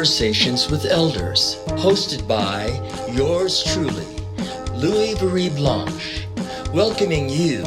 Conversations with Elders, hosted by yours truly, Louis-Virie Blanche, welcoming you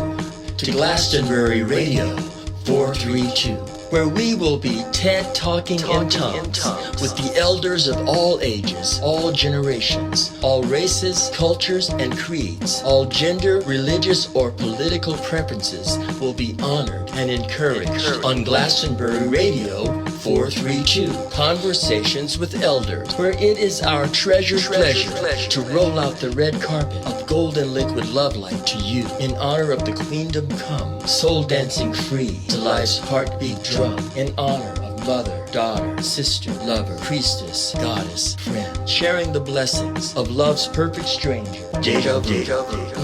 to Glastonbury Radio 432, where we will be TED Talking in tongues with the elders of all ages, all generations, all races, cultures, and creeds. All gender, religious, or political preferences will be honored and encouraged on Glastonbury Radio 432, Conversations with Elders, where it is our treasured pleasure to roll out the red carpet of golden liquid love light to you in honor of the Queendom Come, soul dancing free to life's heartbeat drum, in honor of mother, daughter, sister, lover, priestess, goddess, friend, sharing the blessings of love's perfect stranger, Deja Vu,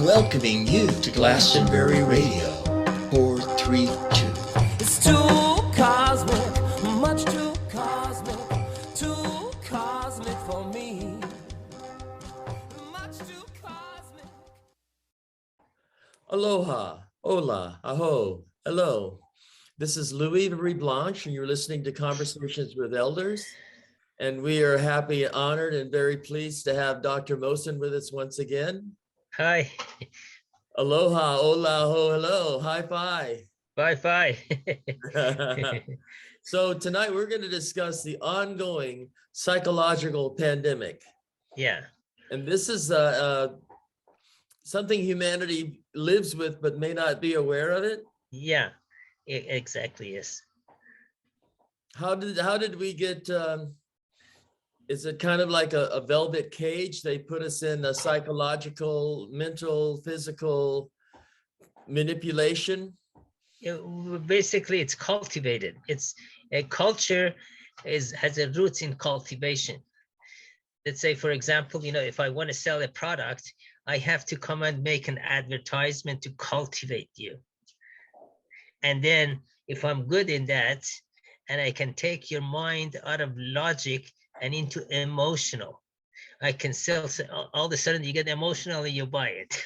welcoming you to Glastonbury Radio 432. It's too cosmic, much too cosmic for me. Much too cosmic. Aloha, hola, aho, hello. This is Louis-Virie Blanche, and you're listening to Conversations with Elders. And we are happy, honored, and very pleased to have Dr. Mosen with us once again. Hi. Aloha, hola, ho, hello, high five. Bye. So tonight we're going to discuss the ongoing psychological pandemic. Yeah. And this is something humanity lives with but may not be aware of it. Yeah, exactly, yes. How did we get, is it kind of like a velvet cage? They put us in a psychological, mental, physical manipulation? Basically, it's cultivated. It's a culture has a roots in cultivation. Let's say, for example, if I want to sell a product, I have to come and make an advertisement to cultivate you. And then if I'm good in that, and I can take your mind out of logic and into emotional, I can sell. All of a sudden you get emotional and you buy it.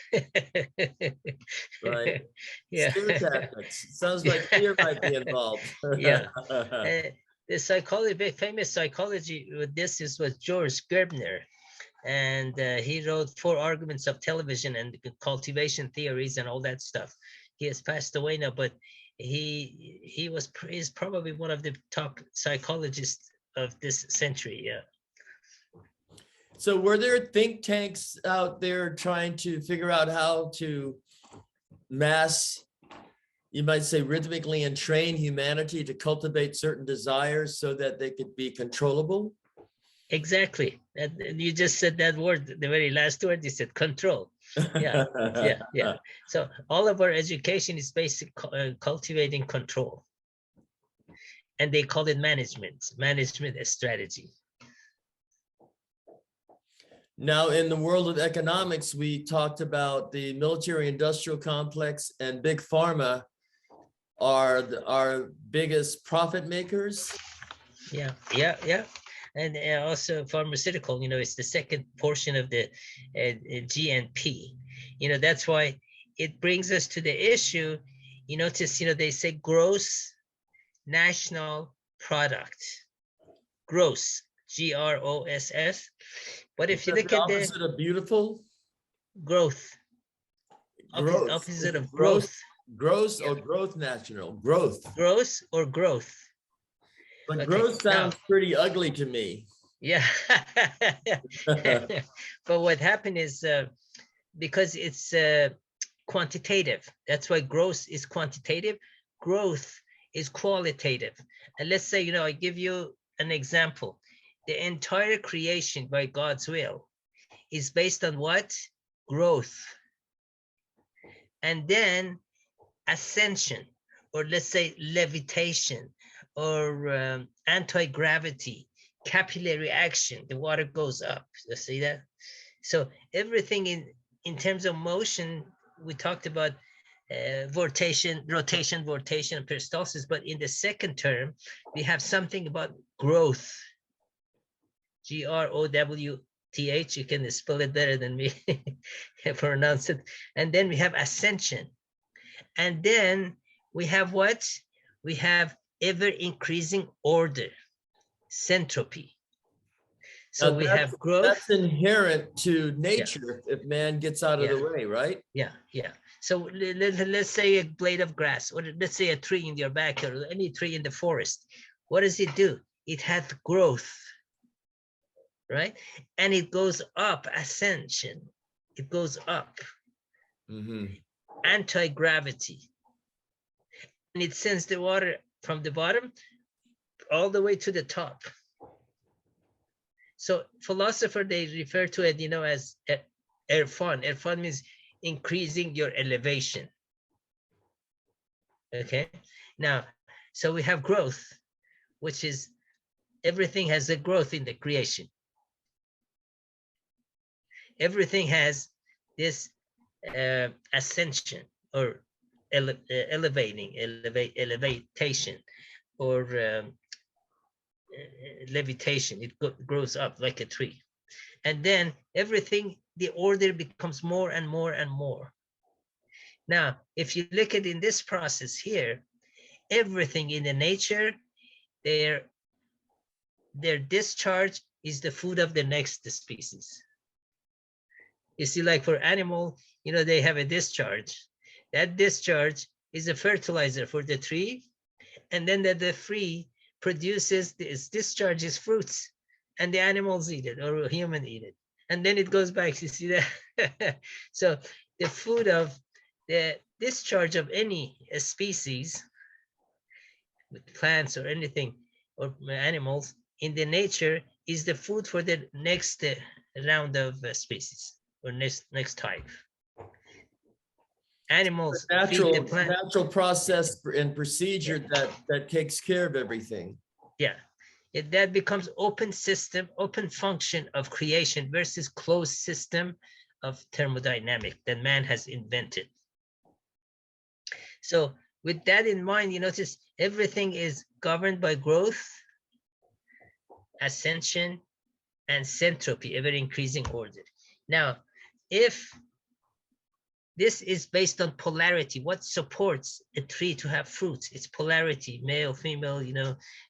Right. Yeah. Fear tactics. Sounds like fear might be involved. Yeah. The famous psychology with this was George Gerbner. And he wrote 4 Arguments of Television and Cultivation Theories and all that stuff. He has passed away now, but is probably one of the top psychologists of this century. Yeah. So were there think tanks out there trying to figure out how to mass, you might say, rhythmically entrain humanity to cultivate certain desires so that they could be controllable? Exactly. You just said that word, the very last word, you said control. Yeah. Yeah. So all of our education is basically cultivating control. And they call it management strategy. Now, in the world of economics, we talked about the military industrial complex and big pharma are our biggest profit makers. Yeah. And also pharmaceutical, it's the second portion of the GNP. That's why it brings us to the issue, they say gross national product, gross, GROSS. But if you look at the opposite of beautiful, growth, opposite of growth. Gross or growth national? Growth. Gross or growth. But Okay, growth sounds pretty ugly to me. Yeah. But what happened is because it's quantitative. That's why growth is quantitative. Growth is qualitative. And let's say, I give you an example. The entire creation by God's will is based on what? Growth. And then ascension, or let's say levitation, or anti-gravity, capillary action, the water goes up. You see that? So everything in terms of motion, we talked about rotation, and peristalsis, but in the second term, we have something about growth. GROWTH, you can spell it better than me pronounce it. And then we have ascension. And then we have what? We have ever increasing order, centropy. So Now we have growth. That's inherent to Yeah. nature if man gets out of Yeah. the way, right? Yeah, yeah. So let's say a blade of grass, or let's say a tree in your backyard, or any tree in the forest. What does it do? It has growth, right? And it goes up, ascension. It goes up, anti-gravity. And it sends the water from the bottom all the way to the top. So philosophers, they refer to it, as irfan. Irfan means increasing your elevation. Okay. Now, so we have growth, which is everything has a growth in the creation. Everything has this ascension or elevation or levitation. It grows up like a tree. And then everything, the order becomes more and more and more. Now, if you look at in this process here, everything in the nature, their discharge is the food of the next species. You see, like for animal, they have a discharge. That discharge is a fertilizer for the tree, and then the tree produces this discharge is fruits, and the animals eat it, or human eat it, and then it goes back. You see that? So the food of the discharge of any species, with plants or anything, or animals in the nature, is the food for the next round of species, or next type. Animals feed the plant. Natural process and procedure that takes care of everything. Yeah, that becomes open system, open function of creation versus closed system of thermodynamic that man has invented. So with that in mind, you notice everything is governed by growth, ascension, and centropy, ever increasing order. Now, if this is based on polarity, what supports a tree to have fruits? It's polarity, male, female,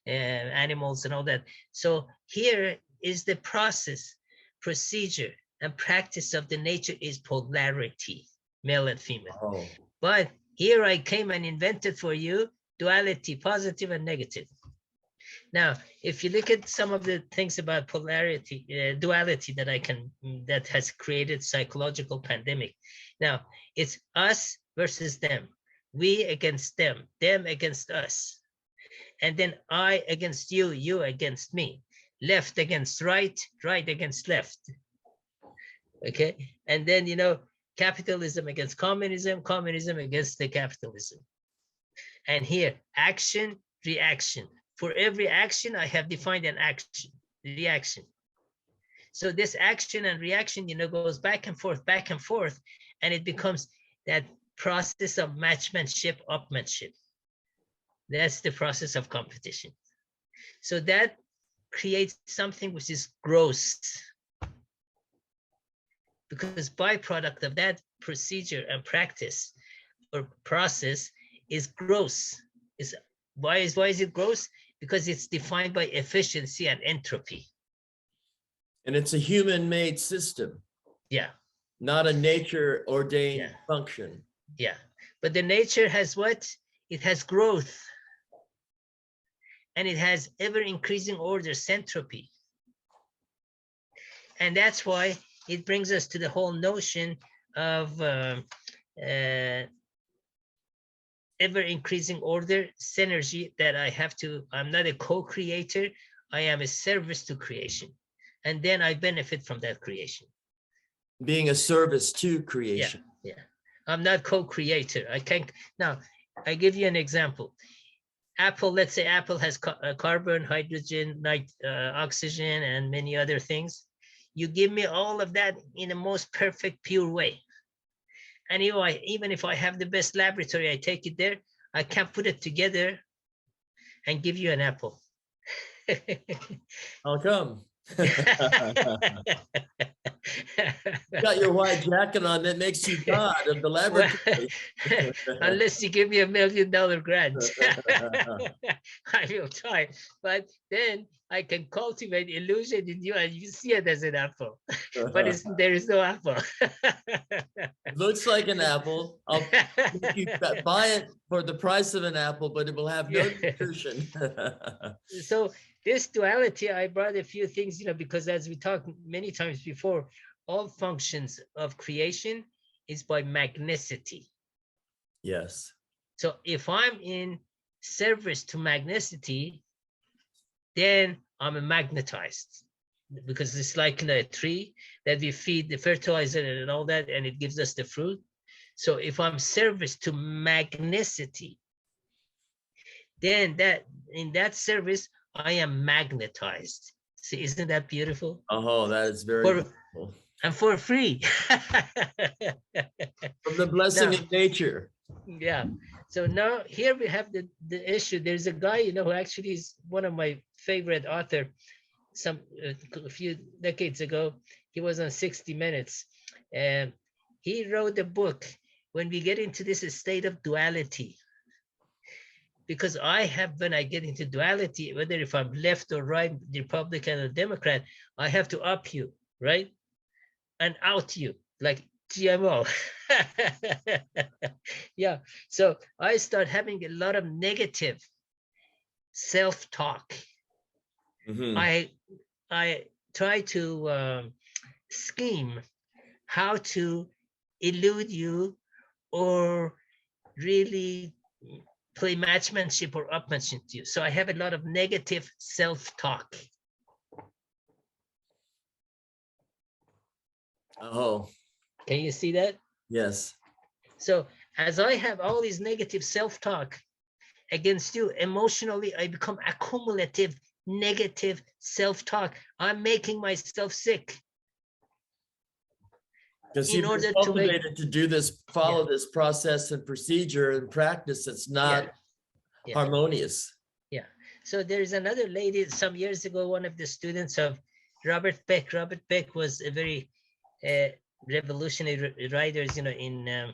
animals and all that. So here is the process, procedure, and practice of the nature is polarity, male and female. Oh. But here I came and invented for you duality, positive and negative. Now, if you look at some of the things about polarity, duality that has created psychological pandemic. Now, it's us versus them, we against them against us, and then I against you, you against me, left against right, right against left. Okay, and then capitalism against communism, communism against the capitalism. And here, action, reaction. For every action, I have defined an action, reaction. So this action and reaction, goes back and forth, and it becomes that process of matchmanship, upmanship. That's the process of competition. So that creates something which is gross, because byproduct of that procedure and practice or process is gross. Why is it gross? Because it's defined by efficiency and entropy. And it's a human-made system. Yeah. Not a nature-ordained function. Yeah. But the nature has what? It has growth. And it has ever-increasing order, centropy. And that's why it brings us to the whole notion of ever-increasing order, synergy, that I'm not a co-creator, I am a service to creation. And then I benefit from that creation. Being a service to creation. Yeah. I'm not co-creator. I can't. Now, I give you an example. Apple, let's say Apple has carbon, hydrogen, oxygen, and many other things. You give me all of that in the most perfect, pure way. And even if I have the best laboratory, I take it there, I can't put it together and give you an apple. How come? You got your white jacket on that makes you God of the Well, laboratory. unless you give me $1 million grant, I will try. But then I can cultivate illusion in you, and you see it as an apple, but there is no apple. Looks like an apple. I'll make you buy it for the price of an apple, but it will have no nutrition. So this duality, I brought a few things, because as we talked many times before, all functions of creation is by magnicity. Yes. So if I'm in service to magnicity, then I'm magnetized, because it's like a tree that we feed the fertilizer and all that, and it gives us the fruit. So if I'm service to magnicity, then in that service, I am magnetized. See, isn't that beautiful? Oh, that is very beautiful. And for free. From the blessing of nature. Yeah. So now here we have the issue. There's a guy, who actually is one of my favorite author. A few decades ago, he was on 60 Minutes, and he wrote a book, When We Get Into This State of Duality. Because when I get into duality, whether if I'm left or right, Republican or Democrat, I have to up you, right? And out you, like GMO. Yeah. So I start having a lot of negative self-talk. Mm-hmm. I try to scheme how to elude you, or really play matchmanship or upmanship to you. So I have a lot of negative self-talk. Oh. Can you see that? Yes. So as I have all these negative self-talk against you, emotionally, I become accumulative negative self-talk. I'm making myself sick. Because you've been cultivated to do this, follow this process and procedure and practice that's not harmonious. Yeah. So there's another lady, some years ago, one of the students of Robert Beck. Robert Beck was a very revolutionary writer, in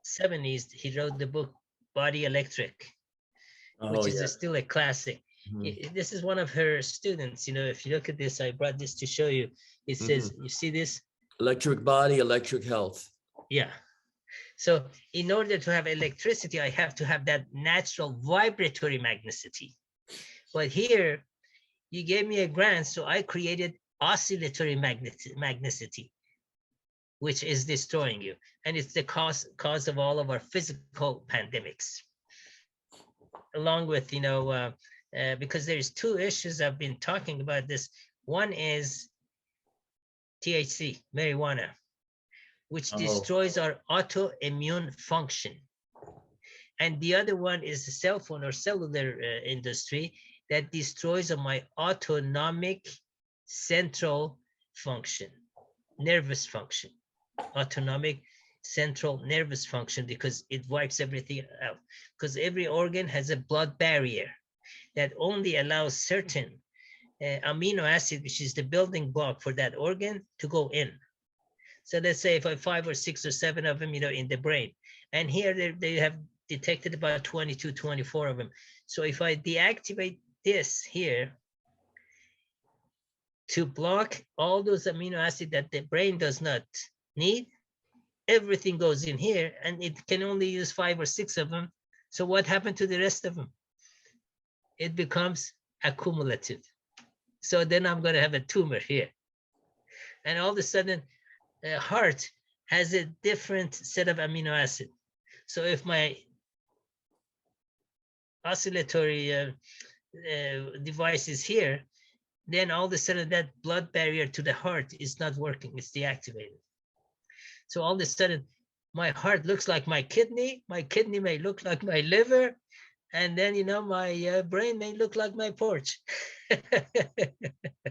70s. He wrote the book Body Electric, which is still a classic. Mm-hmm. This is one of her students. If you look at this, I brought this to show you. It says, you see this? Electric body, electric health. Yeah. So in order to have electricity, I have to have that natural vibratory magneticity. But here, you gave me a grant, so I created oscillatory magneticity, which is destroying you. And it's the cause of all of our physical pandemics. Along with, because there's two issues I've been talking about this. One is THC, marijuana, which destroys our autoimmune function. And the other one is the cell phone or cellular industry that destroys my autonomic central function, nervous function, autonomic central nervous function, because it wipes everything out. Because every organ has a blood barrier that only allows certain amino acid, which is the building block for that organ, to go in. So let's say if I have 5 or 6 or 7 of them, in the brain, and here they have detected about 22, 24 of them. So if I deactivate this here to block all those amino acids that the brain does not need, everything goes in here, and it can only use 5 or 6 of them. So what happened to the rest of them? It becomes accumulative. So then I'm going to have a tumor here. And all of a sudden, the heart has a different set of amino acid. So if my oscillatory device is here, then all of a sudden that blood barrier to the heart is not working, it's deactivated. So all of a sudden, my heart looks like my kidney may look like my liver, and then, my brain may look like my porch.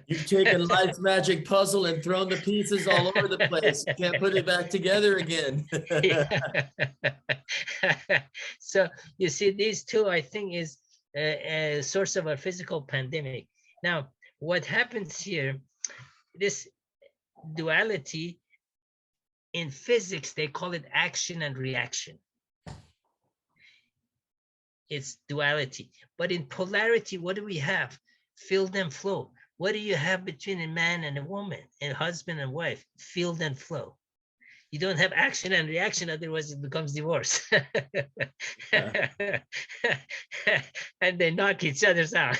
You've taken life's magic puzzle and thrown the pieces all over the place. You can't put it back together again. So you see, these two, I think, is a source of our physical pandemic. Now, what happens here, this duality In physics, they call it action and reaction. It's duality. But in polarity, what do we have? Field and flow. What do you have between a man and a woman, a husband and wife? Field and flow. You don't have action and reaction, otherwise it becomes divorce. And they knock each other's out.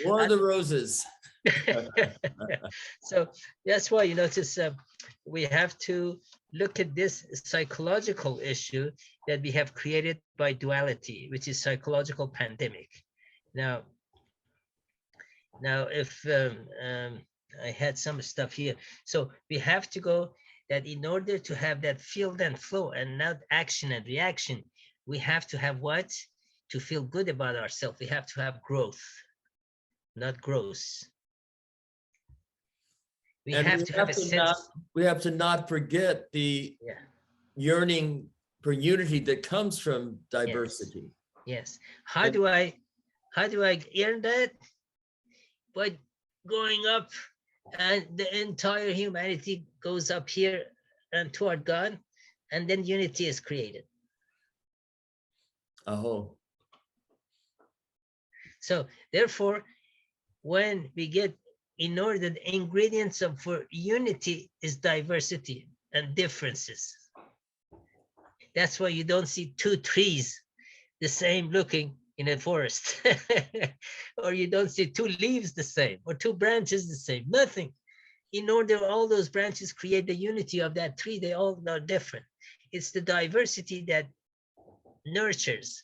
War of the Roses. So that's why you notice we have to look at this psychological issue that we have created by duality, which is psychological pandemic. Now if I had some stuff here. So we have to go that in order to have that field and flow and not action and reaction, we have to have what? To feel good about ourselves, we have to have growth, not gross. We have to have a sense. We have to not forget the yearning for unity that comes from diversity. Yes. How do I earn that? By going up, and the entire humanity goes up here and toward God, and then unity is created. Oh. So therefore, when we get, in order, the ingredients for unity is diversity and differences. That's why you don't see two trees the same looking in a forest, or you don't see two leaves the same, or two branches the same, nothing. In order, all those branches create the unity of that tree, they all are different. It's the diversity that nurtures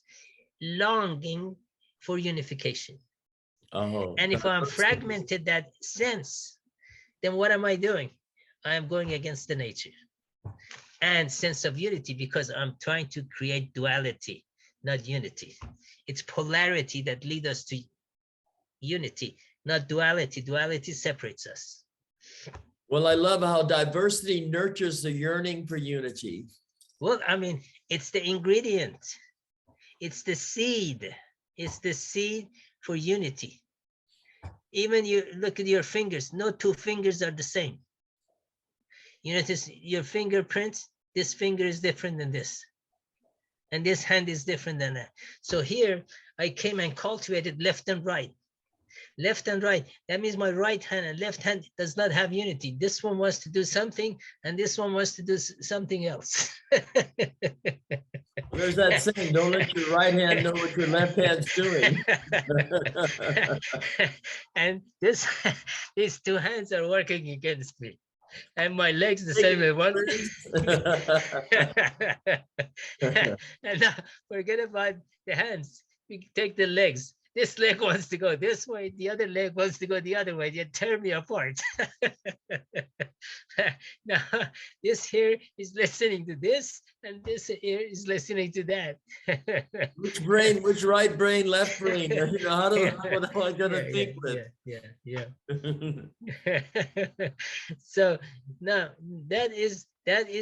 longing for unification. Oh. And if I'm fragmented that sense, then what am I doing? I am going against the nature and sense of unity, because I'm trying to create duality, not unity. It's polarity that leads us to unity, not duality. Duality separates us. Well, I love how diversity nurtures the yearning for unity. Well, I mean, it's the ingredient. It's the seed. It's the seed for unity. Even you look at your fingers, no two fingers are the same. You notice your fingerprints, this finger is different than this. And this hand is different than that. So here I came and cultivated left and right. Left and right, that means my right hand and left hand does not have unity. This one wants to do something and this one wants to do something else. There's that saying, don't let your right hand know what your left hand's doing. And these two hands are working against me. And my legs the same way. One. And now forget about the hands. We take the legs. This leg wants to go this way, the other leg wants to go the other way. You tear me apart. Now, this here is listening to this, and this here is listening to that. Which brain, which right brain, left brain? You know, how am I going to think with? Yeah. So now that is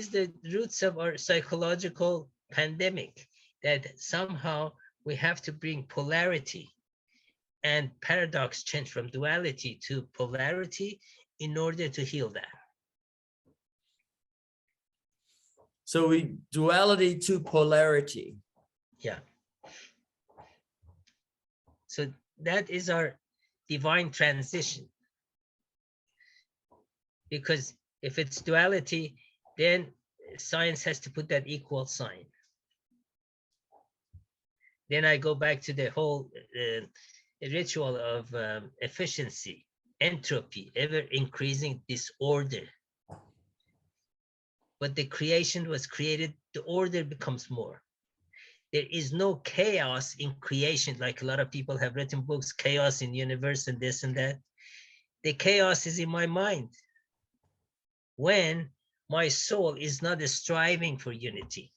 the roots of our psychological pandemic, that somehow we have to bring polarity and paradox, change from duality to polarity in order to heal that. So we duality to polarity. Yeah. So that is our divine transition. Because if it's duality, then science has to put that equal sign. Then I go back to the whole ritual of efficiency, entropy, ever increasing disorder. But the creation was created, the order becomes more. There is no chaos in creation, like a lot of people have written books, chaos in universe and this and that. The chaos is in my mind when my soul is not striving for unity.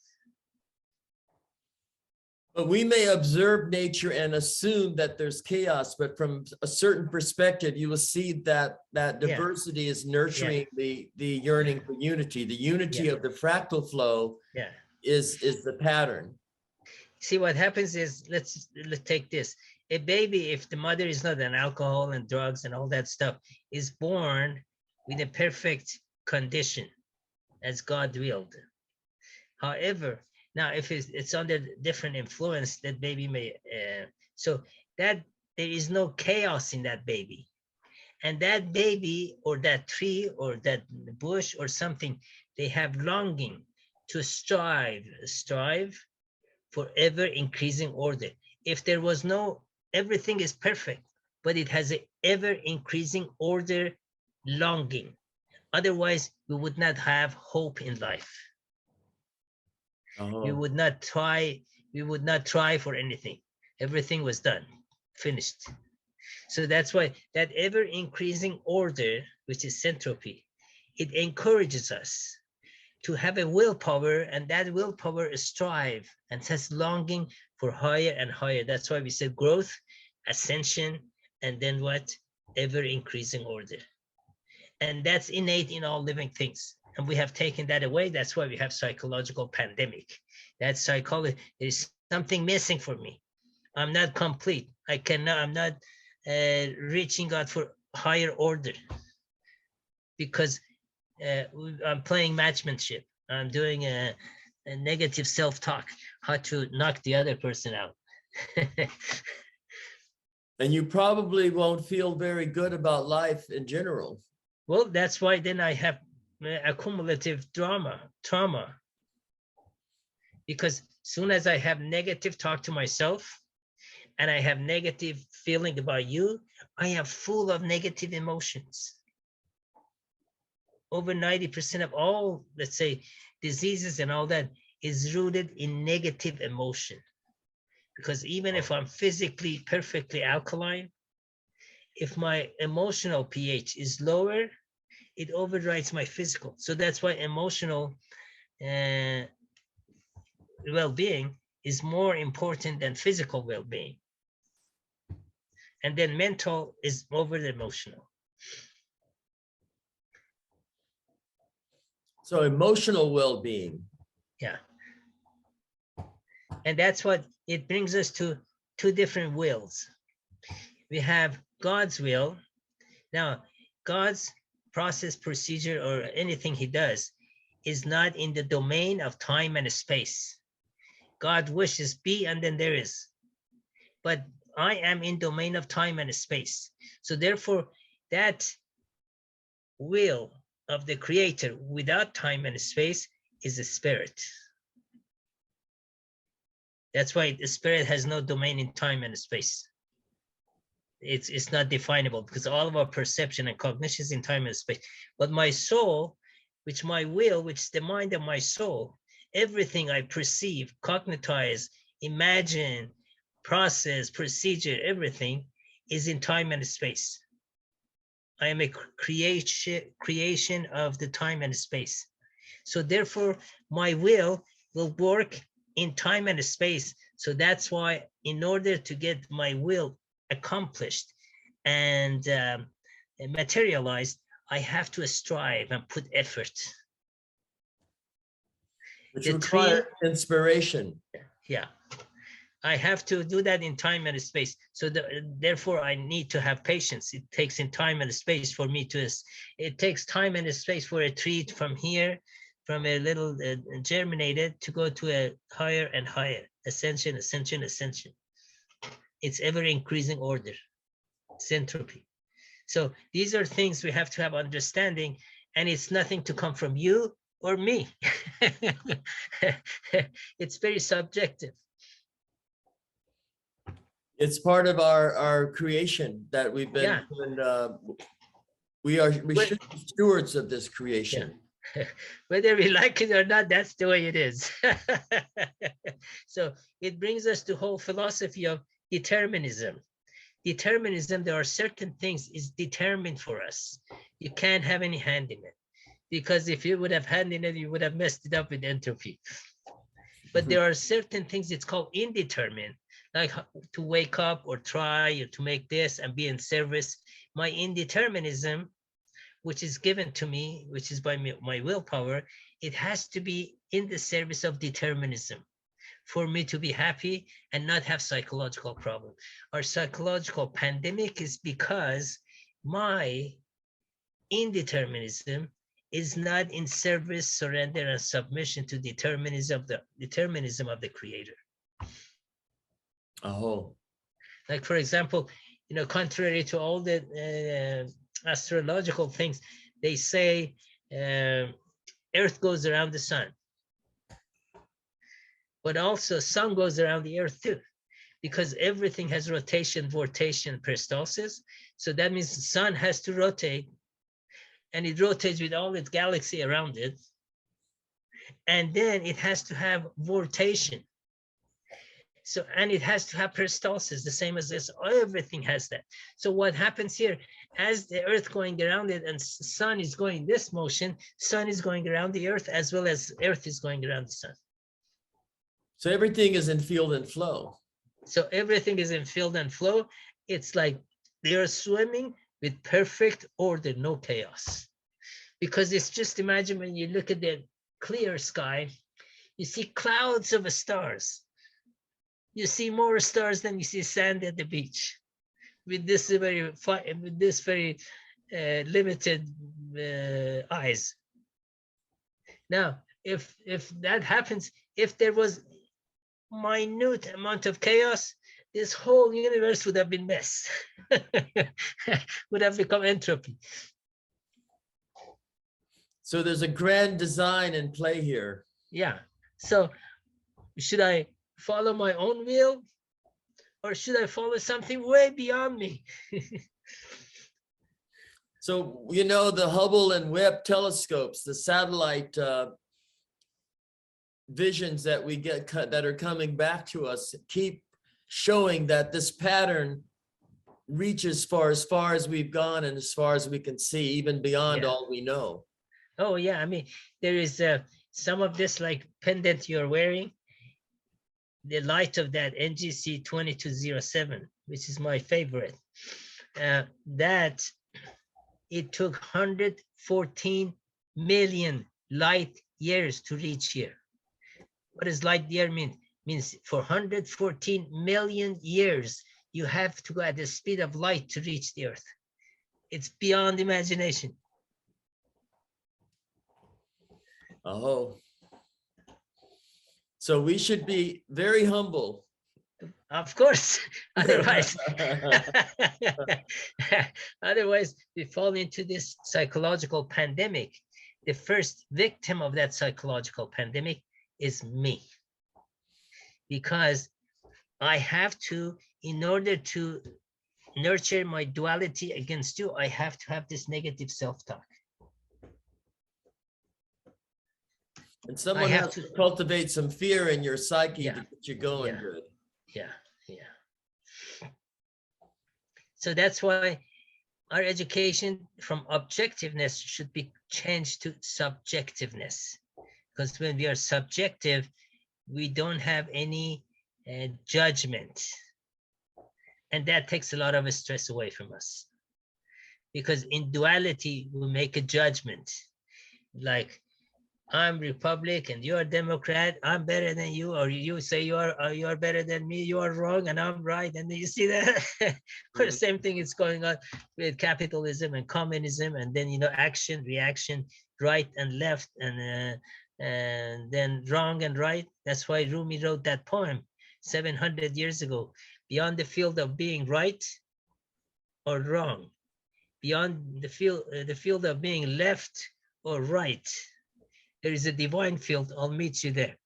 But we may observe nature and assume that there's chaos, but from a certain perspective, you will see that diversity is nurturing the yearning for unity. The unity of the fractal flow is the pattern. See, what happens is, let's take this. A baby, if the mother is not an alcohol and drugs and all that stuff, is born with a perfect condition as God willed. However, now if it's under different influence, that baby may, so that there is no chaos in that baby. And that baby or that tree or that bush or something, they have longing to strive for ever increasing order. If there was no, everything is perfect, but it has an ever increasing order longing. Otherwise, we would not have hope in life. We would not try for anything. Everything was done, finished. So that's why that ever increasing order, which is entropy, it encourages us to have a willpower, and that willpower strive and has longing for higher and higher. That's why we said growth, ascension, and then what? Ever increasing order. And that's innate in all living things. And we have taken that away. That's why we have psychological pandemic. That's psychology. There's something missing for me. I'm not complete. I'm not reaching out for higher order because I'm playing matchmanship. I'm doing a negative self-talk, how to knock the other person out. And you probably won't feel very good about life in general. Well, that's why then I have accumulative trauma. Because soon as I have negative talk to myself and I have negative feeling about you, I am full of negative emotions. Over 90% of all, let's say, diseases and all that is rooted in negative emotion. Because even if I'm physically perfectly alkaline, if my emotional pH is lower, it overrides my physical. So that's why emotional well-being is more important than physical well-being. And then mental is over the emotional. So emotional well-being. Yeah. And that's what it brings us to two different wills. We have God's will. Now, God's process, procedure, or anything he does is not in the domain of time and space. God wishes be, and then there is. But I am in domain of time and space. So therefore, that will of the creator without time and space is a spirit. That's why the spirit has no domain in time and space. It's not definable because all of our perception and cognition is in time and space. But my soul, which my will, which is the mind of my soul, everything I perceive, cognitize, imagine, process, procedure, everything is in time and space. I am a creation of the time and space. So therefore, my will work in time and space. So that's why in order to get my will accomplished and materialized, I have to strive and put effort. Which requires inspiration. Yeah. I have to do that in time and space. So therefore, I need to have patience. It takes in time and space for me to, it takes time and space for a tree from here, from a little germinated to go to a higher and higher, ascension, ascension, ascension. It's ever increasing order, it's entropy. So these are things we have to have understanding, and it's nothing to come from you or me. It's very subjective. It's part of our creation that we've been, we should be stewards of this creation. Yeah. Whether we like it or not, that's the way it is. So it brings us to whole philosophy of determinism. Determinism, there are certain things is determined for us. You can't have any hand in it, because if you would have hand in it, you would have messed it up with entropy. But there are certain things it's called indeterminate, like to wake up or try or to make this and be in service. My indeterminism, which is given to me, which is by my willpower, it has to be in the service of determinism for me to be happy and not have psychological problem. Our psychological pandemic is because my indeterminism is not in service, surrender, and submission to determinism of the creator. Oh. Like, for example, contrary to all the astrological things, they say Earth goes around the sun. But also sun goes around the Earth too, because everything has rotation, vortation, peristalsis. So that means the sun has to rotate, and it rotates with all its galaxy around it. And then it has to have vortation. So, and it has to have peristalsis, the same as this. Everything has that. So what happens here, as the Earth going around it and sun is going this motion, sun is going around the Earth as well as Earth is going around the sun. So everything is in field and flow. So everything is in field and flow. It's like they are swimming with perfect order, no chaos. Because it's just, imagine when you look at the clear sky, you see clouds of stars. You see more stars than you see sand at the beach. With this very limited eyes. Now, if that happens, if there was minute amount of chaos, this whole universe would have been mess. Would have become entropy. So there's a grand design in play here. Yeah. So should I follow my own will, or should I follow something way beyond me? So, the Hubble and Webb telescopes, the satellite visions that we get that are coming back to us keep showing that this pattern reaches as far as we've gone and as far as we can see, even beyond all we know. Oh yeah, I mean, there is some of this, like pendant you're wearing, the light of that NGC 2207, which is my favorite, that it took 114 million light years to reach here. What does light year mean? Means for 114 million years, you have to go at the speed of light to reach the Earth. It's beyond imagination. Oh. So we should be very humble. Of course. Otherwise, otherwise we fall into this psychological pandemic. The first victim of that psychological pandemic is me. Because I have to, in order to nurture my duality against you, I have to have this negative self-talk. And someone has to cultivate some fear in your psyche to get you going good. Yeah. So that's why our education from objectiveness should be changed to subjectiveness. Because when we are subjective, we don't have any judgment. And that takes a lot of stress away from us. Because in duality, we make a judgment. Like, I'm Republic and you're Democrat, I'm better than you, or you say you're better than me, you are wrong and I'm right. And then you see that the same thing is going on with capitalism and communism, and then action, reaction, right and left, and then wrong and right. That's why Rumi wrote that poem 700 years ago. Beyond the field of being right or wrong, beyond the field of being left or right, there is a divine field. I'll meet you there.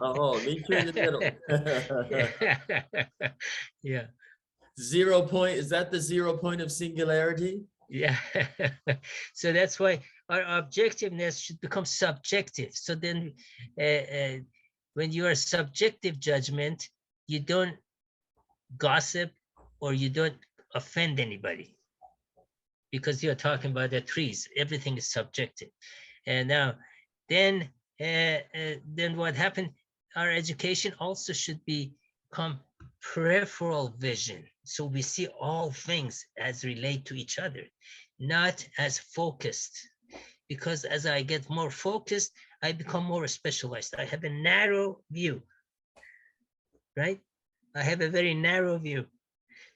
Oh, meet you in the middle. Yeah. 0 point, is that the 0 point of singularity? Yeah. So that's why our objectiveness should become subjective. So then when you are subjective judgment, you don't gossip or you don't offend anybody, because you're talking about the trees. Everything is subjective. And now, then what happened? Our education also should become peripheral vision. So we see all things as relate to each other, not as focused. Because as I get more focused, I become more specialized. I have a narrow view, right? I have a very narrow view.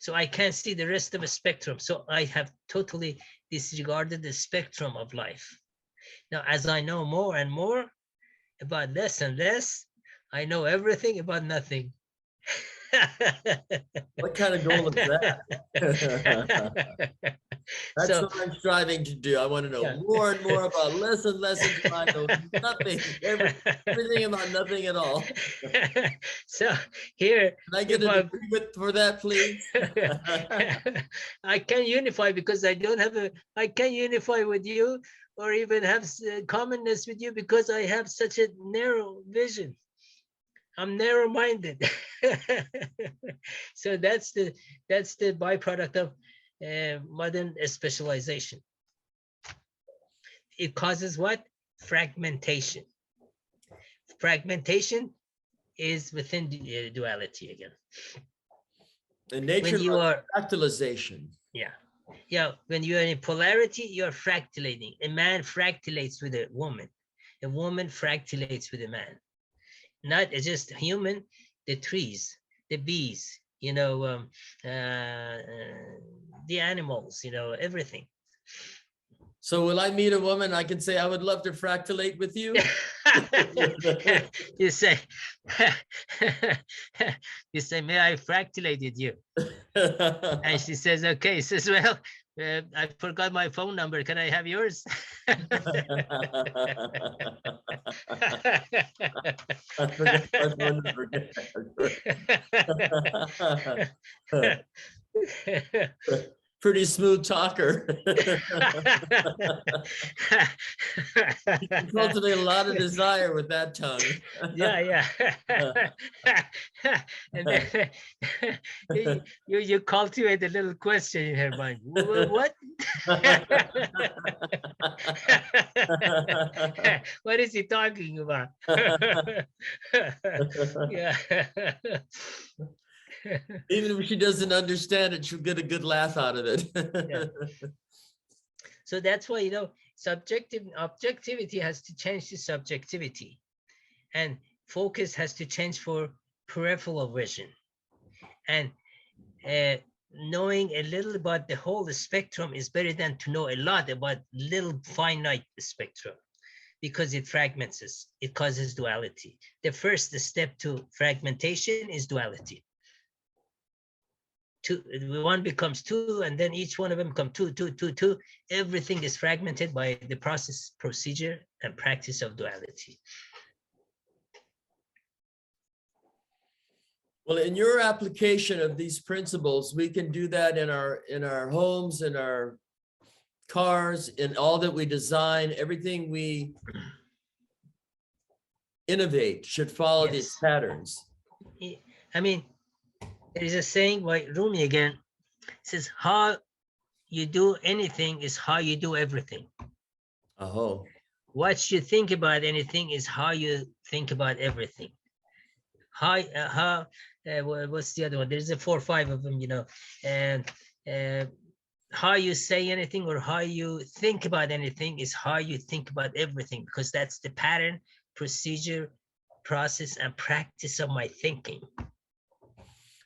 So I can't see the rest of the spectrum. So I have totally disregarded the spectrum of life. Now, as I know more and more about less and less, I know everything about nothing. What kind of goal is that? That's So, what I'm striving to do. I want to know yeah. more and more about less and less until I know nothing, everything about nothing at all. So here, Can I get if a I, degree for that, please? I can unify because I don't have a, I can unify with you or even have commonness with you because I have such a narrow vision. I'm narrow-minded. So that's the byproduct of modern specialization. It causes what? Fragmentation. Fragmentation is within duality again. In nature, When you are, fractalization. yeah, when you are in polarity, you're fractalating. A man fractalates with a woman fractalates with a man. Not just human, the trees, the bees, the animals, everything. So will I meet a woman? I can say, I would love to fractalate with you. You say, may I fractalate with you? And she says, okay. He says, well, I forgot my phone number. Can I have yours? I forgot my phone number. Pretty smooth talker. You can cultivate a lot of desire with that tongue. Yeah. And then you cultivate a little question in her mind. What? What is he talking about? Yeah. Even if she doesn't understand it, she'll get a good laugh out of it. Yeah. So that's why, objectivity has to change to subjectivity, and focus has to change for peripheral vision. And knowing a little about the whole spectrum is better than to know a lot about little finite spectrum, because it fragments us. It causes duality. The first step to fragmentation is duality. One becomes two, and then each one of them becomes two. Everything is fragmented by the process, procedure, and practice of duality. Well, in your application of these principles, we can do that in our homes, in our cars, in all that we design. Everything we innovate should follow these patterns. I mean, there is a saying by Rumi again. It says, how you do anything is how you do everything. Oh. What you think about anything is how you think about everything. What's the other one? There's 4 or 5 of them, and how you say anything or how you think about anything is how you think about everything, because that's the pattern, procedure, process, and practice of my thinking.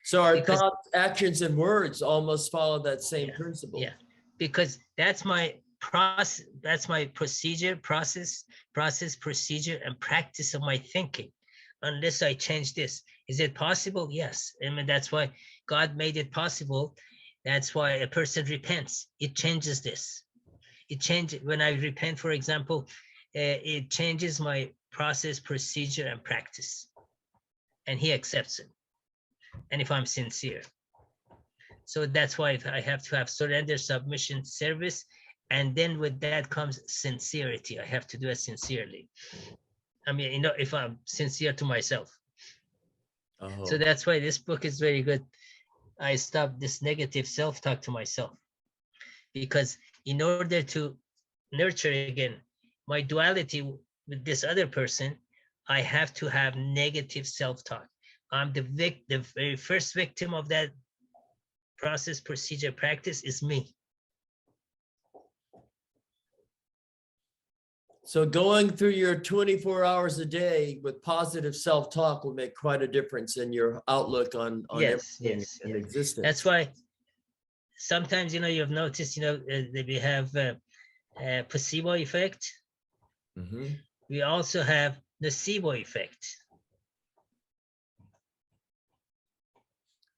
So our thoughts, actions, and words almost follow that same principle. Yeah, because that's my process, that's my procedure, process, procedure, and practice of my thinking. Unless I change this, is it possible? Yes. I mean, that's why God made it possible. That's why a person repents. It changes this. It changes when I repent, for example, it changes my process, procedure, and practice, and He accepts it. And if I'm sincere, so that's why I have to have surrender, submission, service, and then with that comes sincerity. I have to do it sincerely. I mean, if I'm sincere to myself. Oh. So that's why this book is very good. I stopped this negative self-talk to myself, because in order to nurture again my duality with this other person, I have to have negative self-talk. I'm the very first victim of that process, procedure, practice is me. So going through your 24 hours a day with positive self-talk will make quite a difference in your outlook on Yes, everything yes, in yes. existence. That's why sometimes, you've noticed, that we have a placebo effect. Mm-hmm. We also have nocebo effect.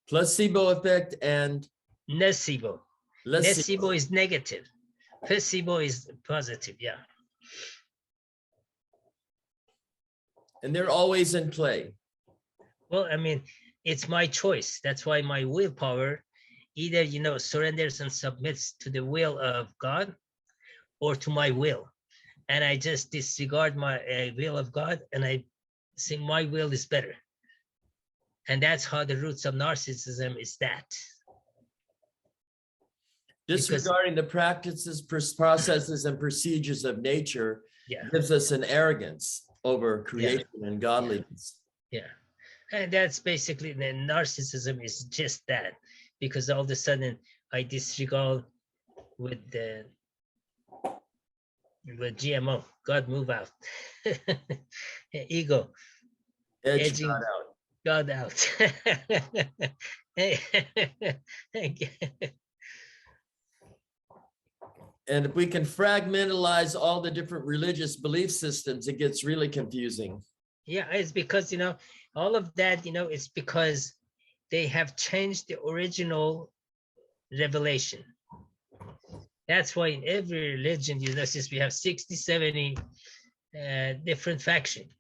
Placebo effect and Nocebo. Nocebo is negative. Placebo is positive, yeah. And they're always in play. Well, I mean, it's my choice. That's why my willpower either, surrenders and submits to the will of God or to my will. And I just disregard my will of God and I say my will is better. And that's how the roots of narcissism is that. Disregarding the practices, processes, and procedures of nature gives us an arrogance over creation and godliness. Yeah. And that's basically, the narcissism is just that, because all of a sudden I disregard with GMO. God, move out. Ego. Edge Edging God out. God out. And if we can fragmentalize all the different religious belief systems, it gets really confusing. Yeah, it's because, all of that, it's because they have changed the original revelation. That's why in every religion, since we have 60, 70 different factions.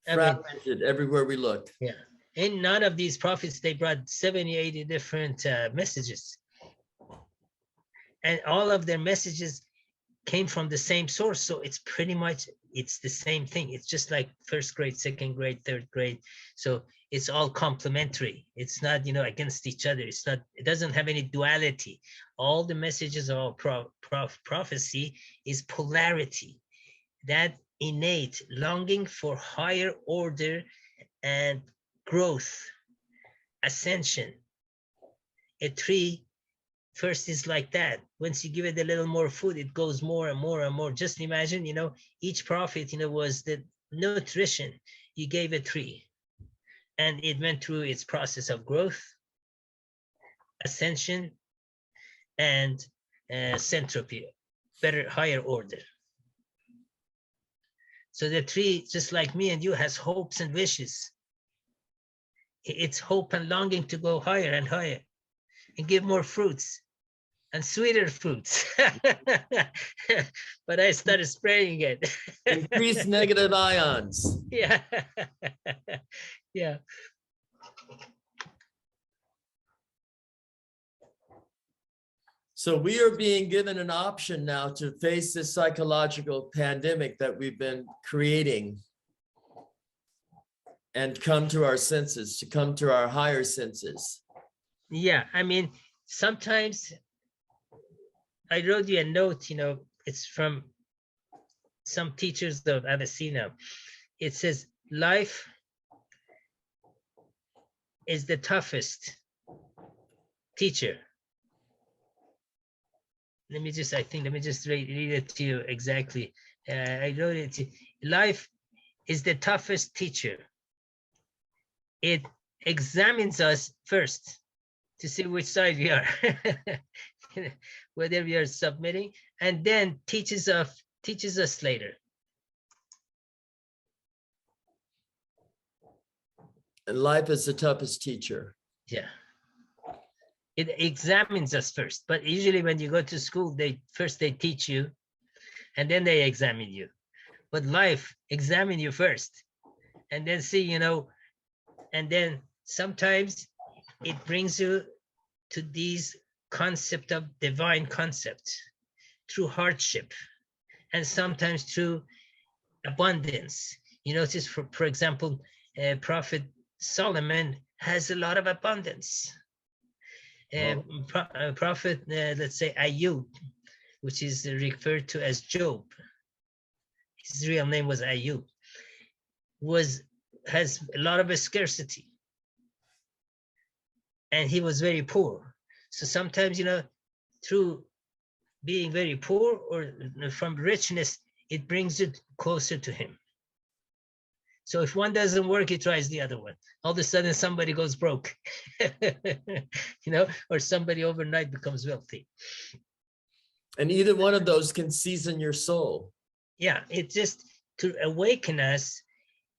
Fragmented everywhere we look. Yeah. In none of these prophets, they brought 70, 80 different messages. And all of their messages came from the same source. So it's pretty much, it's the same thing. It's just like first grade, second grade, third grade. So it's all complementary. It's not, against each other. It's not, it doesn't have any duality. All the messages of prophecy is polarity. That innate longing for higher order and growth, ascension. A tree first is like that. Once you give it a little more food, it goes more and more and more. Just imagine, each prophet, was the nutrition you gave a tree. And it went through its process of growth, ascension, and centropy, better, higher order. So the tree, just like me and you, has hopes and wishes. It's hope and longing to go higher and higher and give more fruits and sweeter fruits. But I started spraying it. Increase negative ions. Yeah. Yeah. So we are being given an option now to face this psychological pandemic that we've been creating and come to our senses, to come to our higher senses. Yeah, I mean, sometimes I wrote you a note, it's from some teachers of Avicenna. It says, life is the toughest teacher. Let me just read it to you exactly. I wrote it to, life is the toughest teacher. It examines us first to see which side we are, whether we are submitting, and then teaches us later. And life is the toughest teacher. Yeah. It examines us first, but usually when you go to school, they teach you, and then they examine you. But life examine you first, and then see, and then sometimes it brings you to these concept of divine concepts through hardship, and sometimes through abundance. You notice, for example, Prophet Solomon has a lot of abundance. Prophet, let's say Ayub, which is referred to as Job, his real name was Ayub, has a lot of scarcity, and he was very poor. So sometimes, through being very poor or from richness, it brings you closer to him. So if one doesn't work, he tries the other one. All of a sudden, somebody goes broke, or somebody overnight becomes wealthy. And either one of those can season your soul. Yeah, it's just to awaken us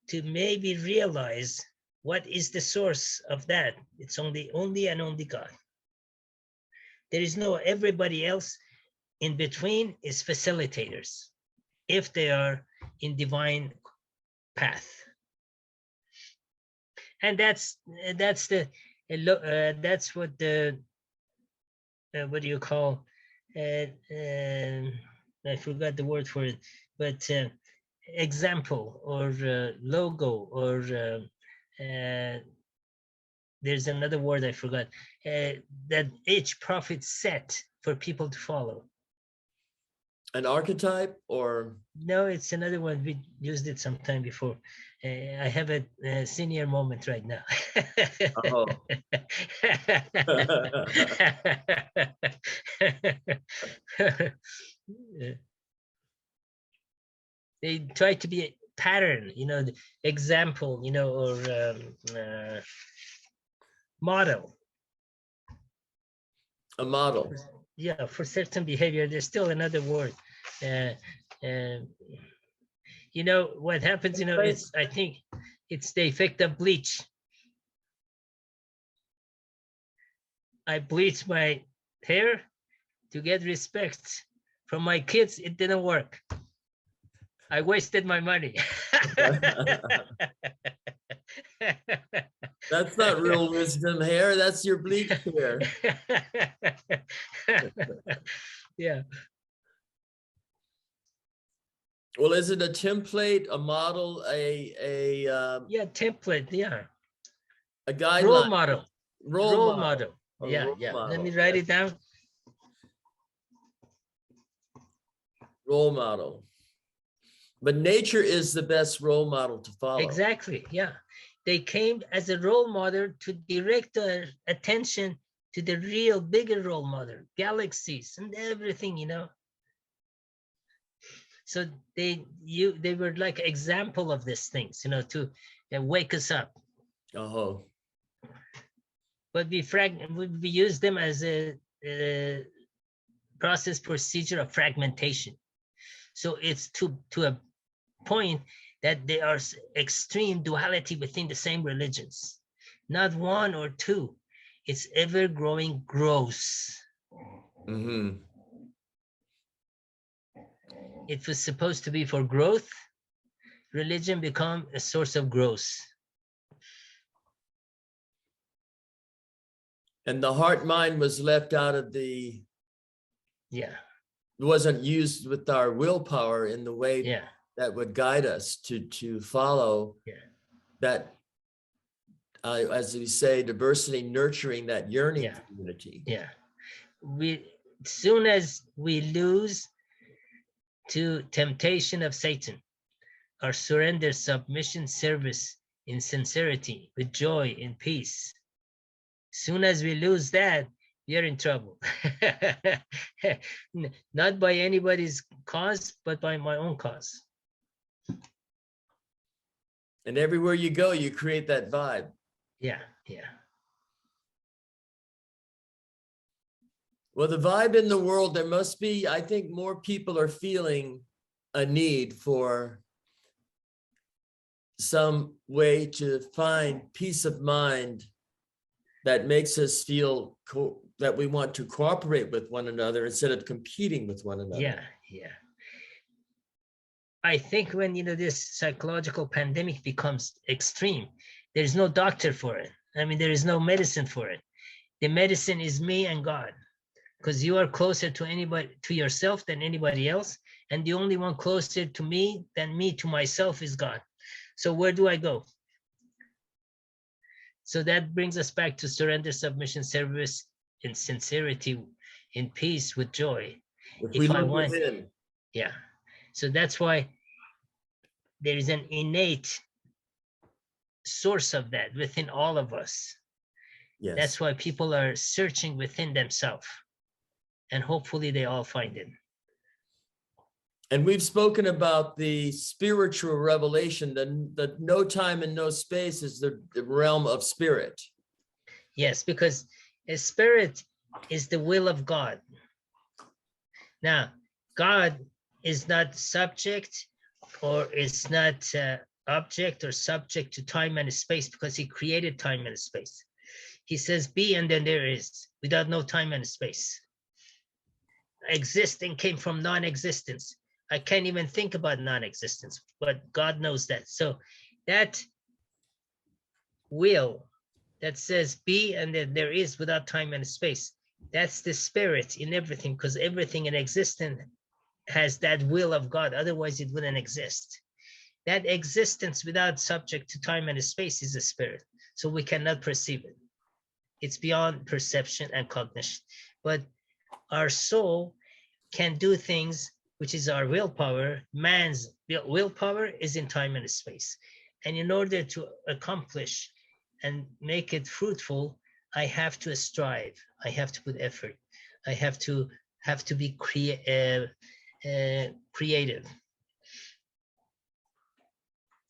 to maybe realize what is the source of that. It's only and only God. There is no everybody else in between is facilitators if they are in divine path. And that's what the what do you call I forgot the word for it, but example or logo or there's another word I forgot that each prophet set for people to follow. An archetype, or no, it's another one. We used it sometime before. I have a senior moment right now. oh. They try to be a pattern, the example, or model. A model. Yeah, for certain behavior. There's still another word. What happens, it's, I think it's the effect of bleach. I bleached my hair to get respect from my kids. It didn't work. I wasted my money. That's not real wisdom hair. That's your bleach hair. Yeah. Well, is it a template, a model, yeah, template, yeah. A guideline? Role model. Role model. Yeah. Let me write it down. Role model. But nature is the best role model to follow. Exactly, yeah. They came as a role model to direct their attention to the real bigger role model, galaxies and everything, So they were like example of these things, to wake us up. Oh. But we use them as a process procedure of fragmentation. So it's to a point that there are extreme duality within the same religions, not one or two. It's ever growing gross. Mm-hmm. It was supposed to be for growth. Religion become a source of growth. And the heart mind was left out of the, yeah. It wasn't used with our willpower in the way that would guide us to follow that, as we say, diversity, nurturing that yearning for unity. Yeah. Soon as we lose to temptation of Satan, our surrender, submission, service in sincerity, with joy and peace. Soon as we lose that, we are in trouble. Not by anybody's cause, but by my own cause. And everywhere you go, you create that vibe. Yeah. Well, the vibe in the world, there must be, I think more people are feeling a need for some way to find peace of mind that makes us feel that we want to cooperate with one another instead of competing with one another. Yeah. I think when, this psychological pandemic becomes extreme, there's no doctor for it. I mean, there is no medicine for it. The medicine is me and God, because you are closer to yourself than anybody else. And the only one closer to me than me to myself is God. So where do I go? So that brings us back to surrender, submission, service, in sincerity, in peace, with joy. If I want, yeah. So that's why there is an innate source of that within all of us. Yes. That's why people are searching within themselves, and hopefully they all find it. And we've spoken about the spiritual revelation, that no time and no space is the realm of spirit. Yes, because a spirit is the will of God. Now, God is not subject, or is not object or subject to time and space, because he created time and space. He says be, and then there is, without no time and space. Existing came from non-existence. I can't even think about non-existence, but God knows that. So that will that says be, and then there is, without time and space, that's the spirit in everything, because everything in existence has that will of God. Otherwise it wouldn't exist. That existence without subject to time and space is a spirit. So we cannot perceive it. It's beyond perception and cognition. But our soul can do things, which is our willpower. Man's willpower is in time and space. And in order to accomplish and make it fruitful, I have to strive. I have to put effort. I have to be creative.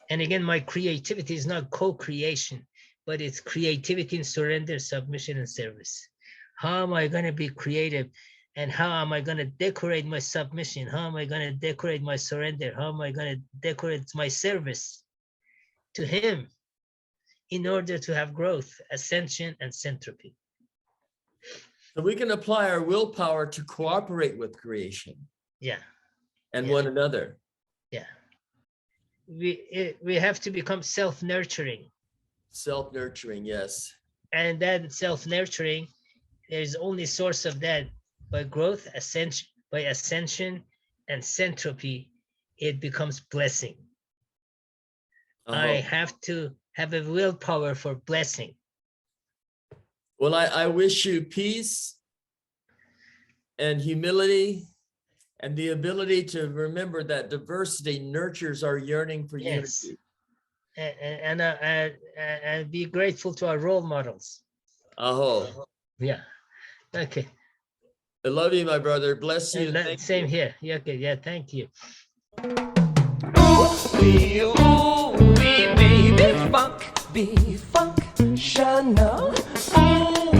And again, my creativity is not co-creation, but it's creativity in surrender, submission, and service. How am I going to be creative? And how am I going to decorate my submission? How am I going to decorate my surrender? How am I going to decorate my service to him in order to have growth, ascension, and centropy? So we can apply our willpower to cooperate with creation. Yeah. And one another. Yeah. We have to become self-nurturing. Self-nurturing, yes. And then self-nurturing, there's only source of that by growth, ascension, and centropy. It becomes blessing. I have to have a willpower for blessing. Well, I wish you peace and humility and the ability to remember that diversity nurtures our yearning for unity. And be grateful to our role models. Aho. Yeah. Okay. I love you, my brother. Bless you. Same here. Yeah. Okay. Yeah. Thank you. Ooh, wee, baby, funk, be functional. Ooh,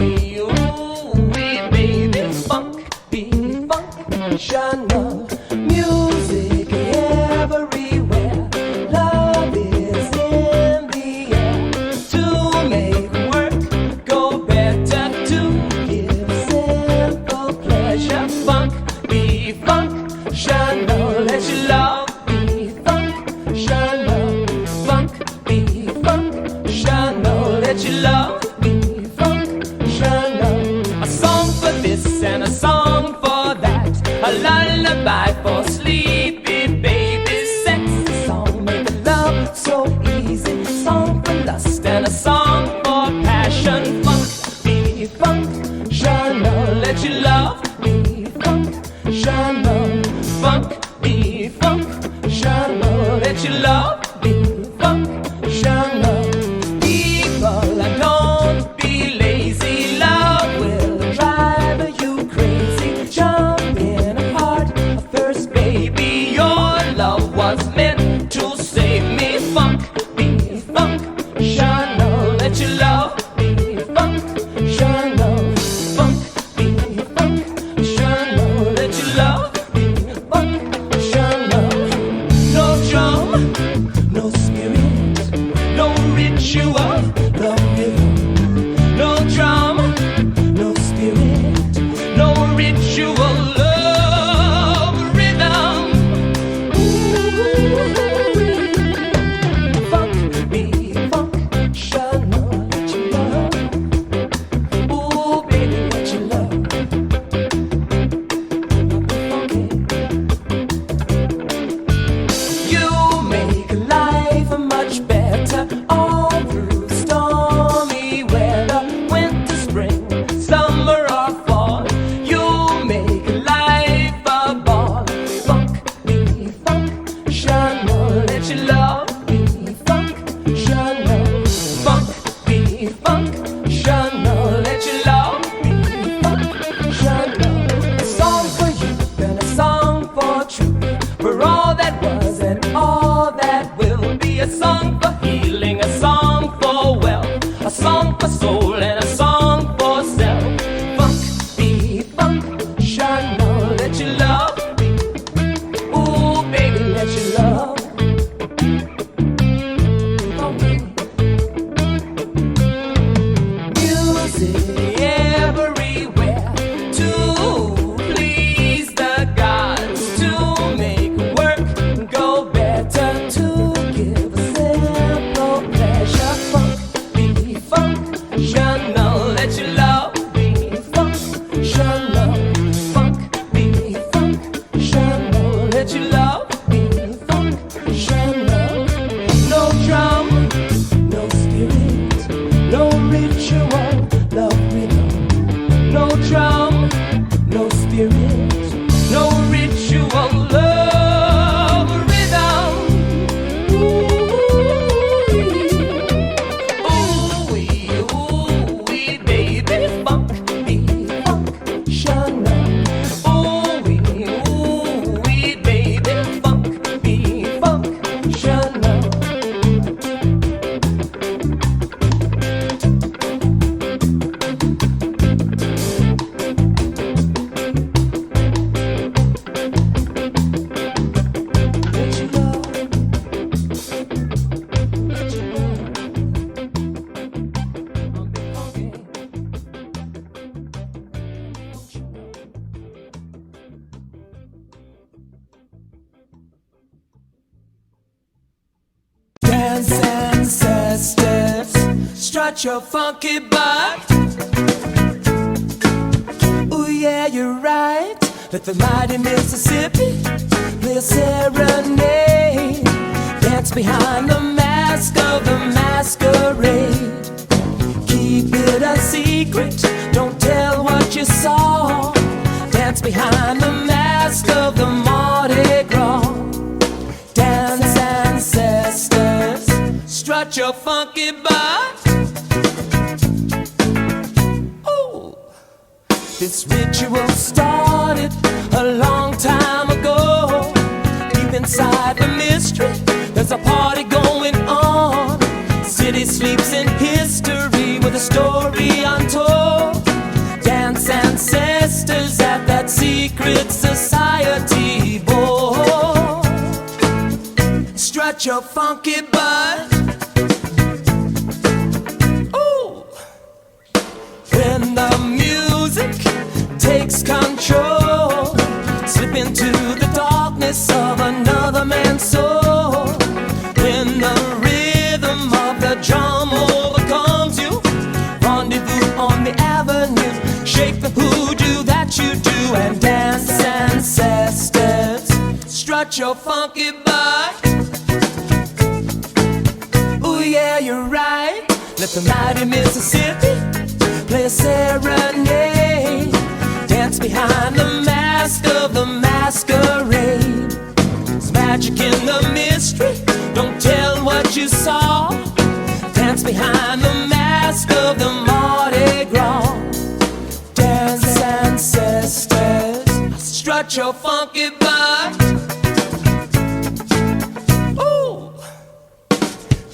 wee, baby, funk, be functional. Music everywhere. Love is in the air. To make work go better, to give simple pleasure. Funk, be functional. Let your love be functional. Funk, be functional. Let your love be functional. A song for this and a song for that. A lullaby for sleepy babies. Sexy song, make the love so easy. Song for lust and a song for passion. Funk, be functional. Let your love be functional. Funk, be functional. Let your love be functional. People, and don't be lazy. Love will drive you crazy. Jump in a heart of first, baby. Your love was meant to save me. Funk, be functional. Let your love be functional. Funk, be functional. Let your love be functional. No drum, Dance ancestors, strut your funky butt. Ooh yeah, you're right. Let the mighty Mississippi play a serenade. Dance behind the mask of the masquerade. Keep it a secret, don't tell what you saw. Dance behind the mask of the Mardi Gras. Dance ancestors, strut your funky butt. Ooh. This ritual started a long time ago. Deep inside the mystery, there's a party going on. City sleeps in history with a story untold. Dance ancestors at that secret society board. Strut your funky butt. Ooh. When the music takes control, slip into the darkness of another man's soul. When the rhythm of the drum overcomes you, rendezvous on the avenue, shake the hoodoo that you do and dance ancestors, strut your funky butt. Ooh yeah, you're right. Let the mighty Mississippi play a serenade. Dance behind the mask of the masquerade. There's magic in the mystery, don't tell what you saw. Dance behind the mask of the Mardi Gras. Dance ancestors, strut your funky butt. Ooh.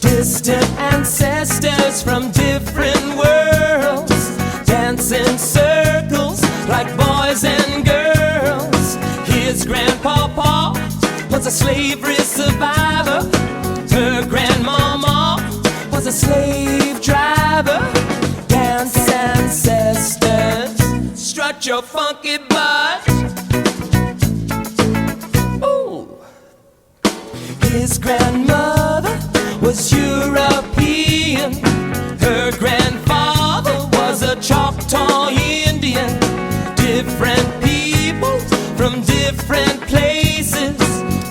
Distant ancestors from different worlds dance in circles like boys and girls. His grandpapa was a slavery survivor. Her grandmama was a slave driver. Dance ancestors, strut your funky butt. Ooh. His grandmother was European. Her grandfather was a Choctaw Indian. Different people from different places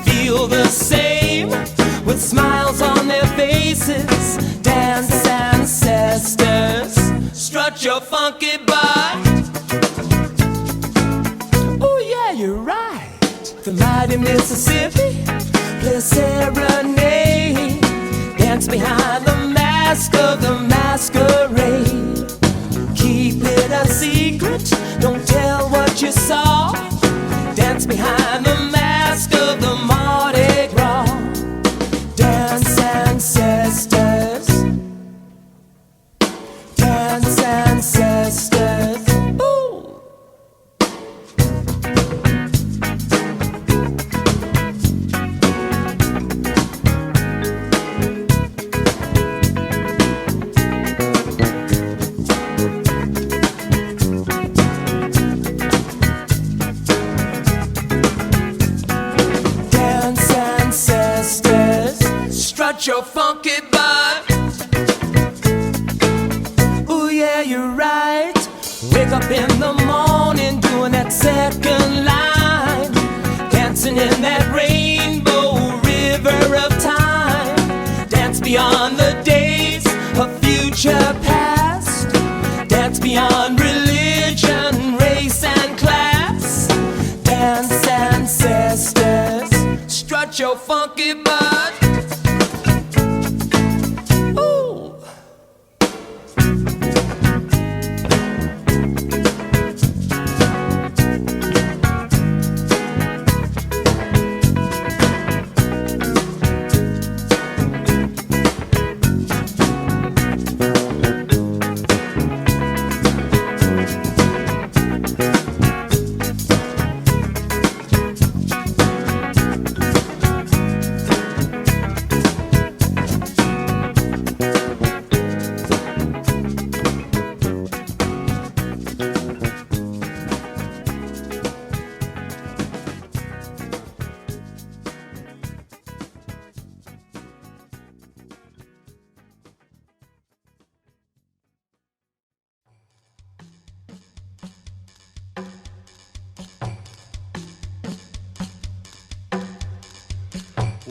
feel the same with smiles on their faces. Dance ancestors, strut your funky butt. Oh yeah, you're right. The mighty Mississippi play a serenade. Dance behind the mask of the masquerade. Keep it a secret, don't tell what you saw. Dance behind the mask of the Mardi Gras. Dance ancestors, dance ancestors. Ooh. Dance ancestors, strut your funky butt. Ooh yeah, you're right. Wake up in the morning doing that second line, dancing in that rainbow river of time. Dance beyond the days of future past. Dance beyond religion, race and class. Dance ancestors, strut your funky butt. Ooh.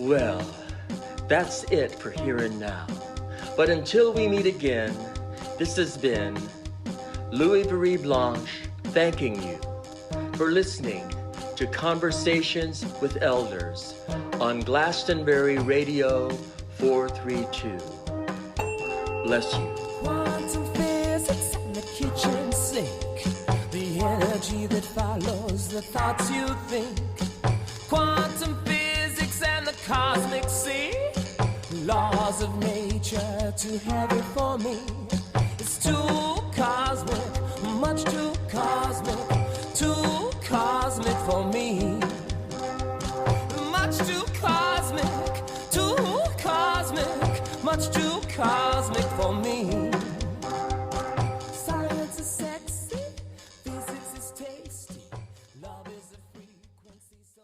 Well, that's it for here and now. But until we meet again, this has been Louis-Virie Blanche thanking you for listening to Conversations with Elders on Glastonbury Radio 432. Bless you. Quantum physics in the kitchen sink, the energy that follows the thoughts you think. Quantum physics and the cosmic sea, laws of nature too heavy for me. It's too cosmic, much too cosmic for me. Much too cosmic, much too cosmic for me. Science is sexy, physics is tasty, love is a frequency so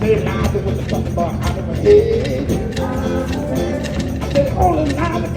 They lied with the fuck bar out of my head. I said, all the lies